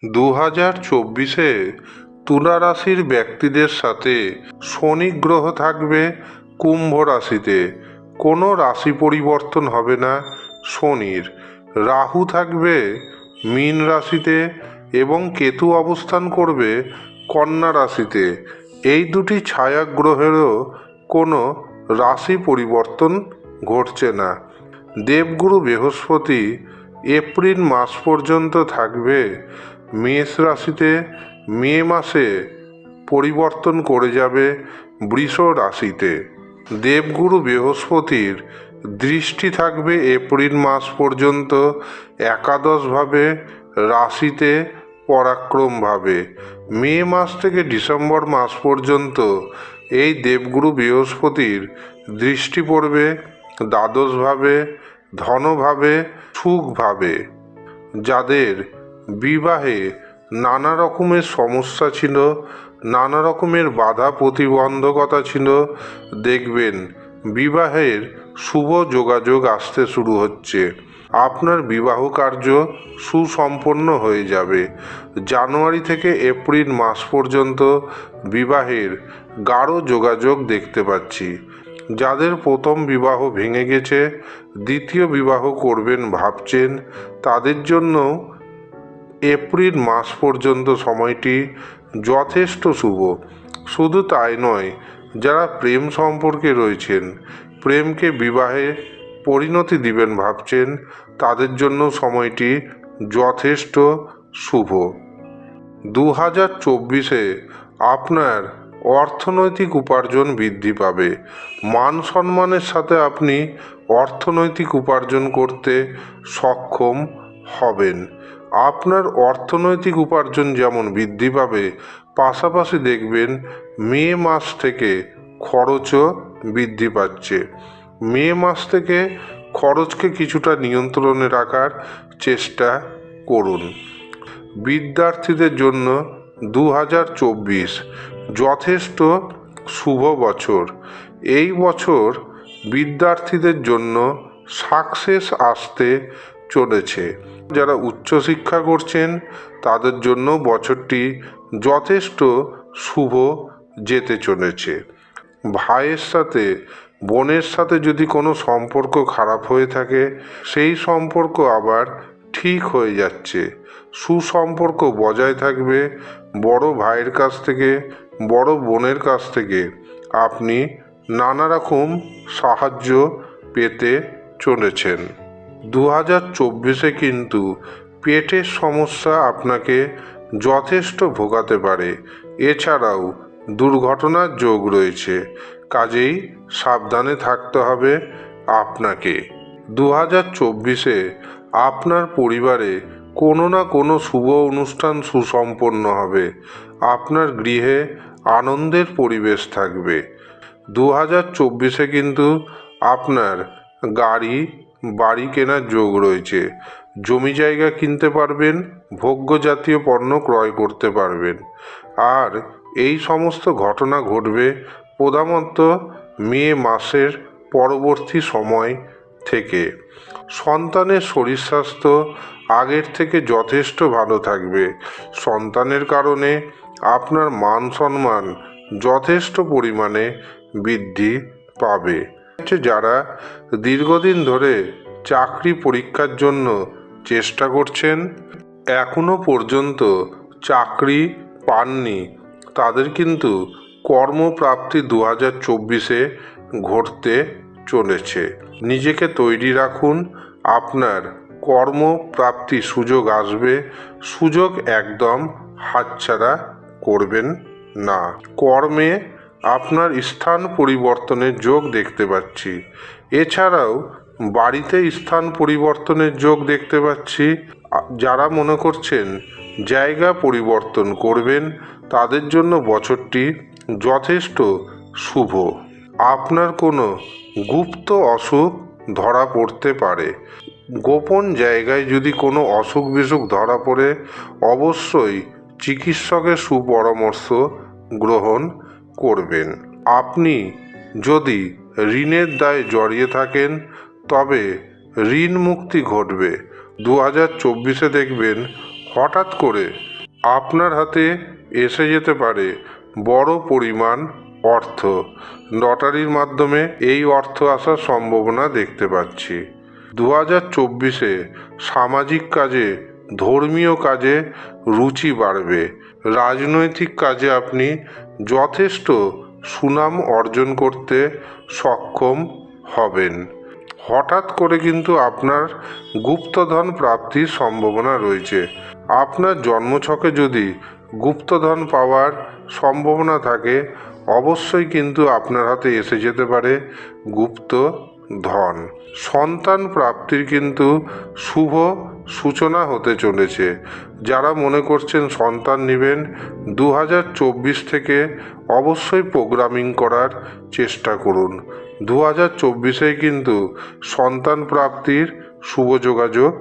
2024-এ তুলা রাশির ব্যক্তিদের সাথে শনি গ্রহ থাকবে কুম্ভ রাশিতে। কোনো রাশি পরিবর্তন হবে না শনির। রাহু থাকবে মীন রাশিতে এবং কেতু অবস্থান করবে কন্যা রাশিতে। এই দুটি ছায়া গ্রহেরও কোনো রাশি পরিবর্তন ঘটছে না। দেবগুরু বৃহস্পতি এপ্রিল মাস পর্যন্ত থাকবে মেষ রাশিতে। মে মাসে পরিবর্তন করে যাবে বৃষ রাশিতে। দেবগুরু বৃহস্পতির দৃষ্টি থাকবে এপ্রিল মাস পর্যন্ত একাদশভাবে রাশিতে পরাক্রমভাবে। মে মাস থেকে ডিসেম্বর মাস পর্যন্ত এই দেবগুরু বৃহস্পতির দৃষ্টি পড়বে দ্বাদশভাবে ধনভাবে সুখভাবে। যাদের বিবাহে নানা রকমের সমস্যা ছিল, নানা রকমের বাধা প্রতিবন্ধকতা ছিল, দেখবেন বিবাহের শুভ যোগাযোগ আসতে শুরু হচ্ছে। আপনার বিবাহ কার্য সুসম্পন্ন হয়ে যাবে। জানুয়ারি থেকে এপ্রিল মাস পর্যন্ত বিবাহের গাঢ় যোগাযোগ দেখতে পাচ্ছি। যাদের প্রথম বিবাহ ভেঙে গেছে, দ্বিতীয় বিবাহ করবেন ভাবছেন, তাদের জন্য এপ্রিল মাস পর্যন্ত সময়টি যথেষ্ট শুভ। শুধু তাই নয়, যারা প্রেম সম্পর্কে রয়েছেন, প্রেমকে বিবাহে পরিণতি দিবেন ভাবছেন, তাদের জন্য সময়টি যথেষ্ট শুভ। 2024-এ আপনার অর্থনৈতিক উপার্জন বৃদ্ধি পাবে। মান সম্মানের সাথে আপনি অর্থনৈতিক উপার্জন করতে সক্ষম হবেন। আপনার অর্থনৈতিক উপার্জন যেমন বৃদ্ধি পাবে, পাশাপাশি দেখবেন মে মাস থেকে খরচও বৃদ্ধি পাচ্ছে। মে মাস থেকে খরচকে কিছুটা নিয়ন্ত্রণে রাখার চেষ্টা করুন। বিদ্যার্থীদের জন্য 2024 যথেষ্ট শুভ বছর। এই বছর বিদ্যার্থীদের জন্য সাকসেস আসতে চলেছে। যারা উচ্চশিক্ষা করছেন, তাদের জন্য বছরটি যথেষ্ট শুভ যেতে চলেছে। ভাইয়ের সাথে বোনের সাথে যদি কোনো সম্পর্ক খারাপ হয়ে থাকে, সেই সম্পর্ক আবার ঠিক হয়ে যাচ্ছে। সুসম্পর্ক বজায় থাকবে। বড় ভাইয়ের কাছ থেকে, বড় বোনের কাছ থেকে আপনি নানা রকম সাহায্য পেতে চলেছেন। 2024-এ কিন্তু পেটের সমস্যা আপনাকে যথেষ্ট ভোগাতে পারে। এছাড়াও দুর্ঘটনার যোগ রয়েছে, কাজেই সাবধানে থাকতে হবে আপনাকে। 2024-এ আপনার পরিবারে কোনো না কোনো শুভ অনুষ্ঠান সুসম্পন্ন হবে। আপনার গৃহে আনন্দের পরিবেশ থাকবে। 2024-এ কিন্তু আপনার বাড়ি কেনার যোগ রয়েছে। জমি জায়গা কিনতে পারবেন, ভোগ্য জাতীয় পণ্য ক্রয় করতে পারবেন। আর এই সমস্ত ঘটনা ঘটবে প্রধানত মে মাসের পরবর্তী সময় থেকে। সন্তানের শরীর স্বাস্থ্য আগের থেকে যথেষ্ট ভালো থাকবে। সন্তানের কারণে আপনার মান সম্মান যথেষ্ট পরিমাণে বৃদ্ধি পাবে। যারা দীর্ঘদিন ধরে চাকরি পরীক্ষার জন্য চেষ্টা করছেন, এখনো পর্যন্ত চাকরি পাননি, তাদের কিন্তু কর্মপ্রাপ্তি 2024-এ ঘটতে চলেছে। নিজেকে তৈরি রাখুন, আপনার কর্মপ্রাপ্তি সুযোগ আসবে। সুযোগ একদম হাতছাড়া করবেন না। কর্মে আপনার স্থান পরিবর্তনের যোগ দেখতে পাচ্ছি। এছাড়াও বাড়িতে স্থান পরিবর্তনের যোগ দেখতে পাচ্ছি। যারা মনে করছেন জায়গা পরিবর্তন করবেন, তাদের জন্য বছরটি যথেষ্ট শুভ। আপনার কোনো গুপ্ত অসুখ ধরা পড়তে পারে। গোপন জায়গায় যদি কোনো অসুখ বিসুখ ধরা পড়ে, অবশ্যই চিকিৎসকের সুপরামর্শ গ্রহণ করবেন। আপনি যদি ঋণের দায়ে জড়িয়ে থাকেন, তবে ঋণ মুক্তি ঘটবে। 2024-এ দেখবেন হঠাৎ করে আপনার হাতে এসে যেতে পারে বড় পরিমাণ অর্থ। লটারির মাধ্যমে এই অর্থ আসার সম্ভাবনা দেখতে পাচ্ছি। 2024-এ সামাজিক কাজে, ধর্মীয় কাজে রুচি বাড়বে। রাজনৈতিক কাজে আপনি যথেষ্ট সুনাম অর্জন করতে সক্ষম হবেন। হঠাৎ করে কিন্তু আপনার গুপ্তধন প্রাপ্তির সম্ভাবনা রয়েছে। আপনার জন্মছকে যদি গুপ্তধন পাওয়ার সম্ভাবনা থাকে, অবশ্যই কিন্তু আপনার হাতে এসে যেতে পারে গুপ্ত ধন। সন্তান প্রাপ্তির কিন্তু শুভ সূচনা হতে চলেছে। যারা মনে করছেন সন্তান নেবেন, 2024 থেকে অবশ্যই প্রোগ্রামিং করার চেষ্টা করুন। 2024-এ কিন্তু সন্তান প্রাপ্তির শুভ যোগাযোগ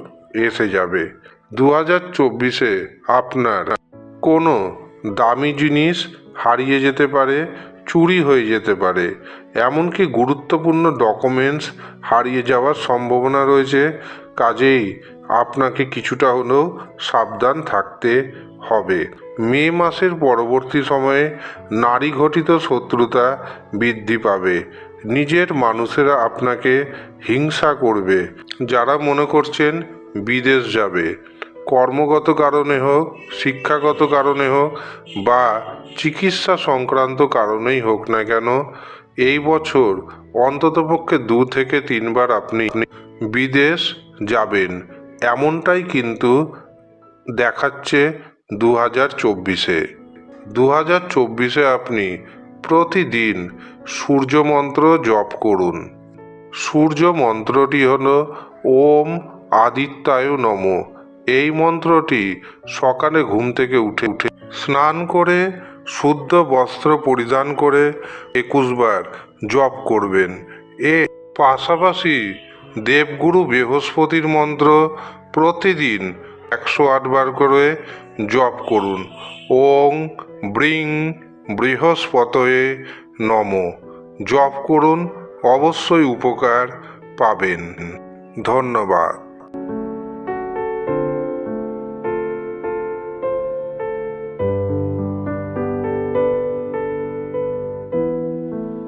এসে যাবে। 2024-এ আপনার কোনো দামি জিনিস হারিয়ে যেতে পারে, চুরি হয়ে যেতে পারে, এমনকি গুরুত্বপূর্ণ ডকুমেন্টস হারিয়ে যাওয়ার সম্ভাবনা রয়েছে। কাজেই আপনাকে কিছুটা হলেও সাবধান থাকতে হবে। মে মাসের পরবর্তী সময়ে নারী ঘটিত শত্রুতা বৃদ্ধি পাবে। নিজের মানুষেরা আপনাকে হিংসা করবে। যারা মনে করছেন বিদেশ যাবে, কর্মগত কারণে হোক, শিক্ষাগত কারণে হোক বা চিকিৎসা সংক্রান্ত কারণেই হোক না কেন, এই বছর অন্ততপক্ষে 2 থেকে 3 বার আপনি বিদেশ যাবেন, এমনটাই কিন্তু দেখাচ্ছে 2024-এ। 2024-এ আপনি প্রতিদিন সূর্য মন্ত্র জপ করুন। সূর্য মন্ত্রটি হল ওম আদিত্যায় নমঃ। এই মন্ত্রটি সকালে ঘুম থেকে উঠে স্নান করে শুদ্ধ বস্ত্র পরিধান করে 21 বার জপ করবেন। এর পাশাপাশি দেবগুরু বৃহস্পতির মন্ত্র প্রতিদিন 108 বার করে জপ করুন। ওং ব্রিং বৃহস্পতয়ে নমঃ জপ করুন, অবশ্যই উপকার পাবেন। ধন্যবাদ।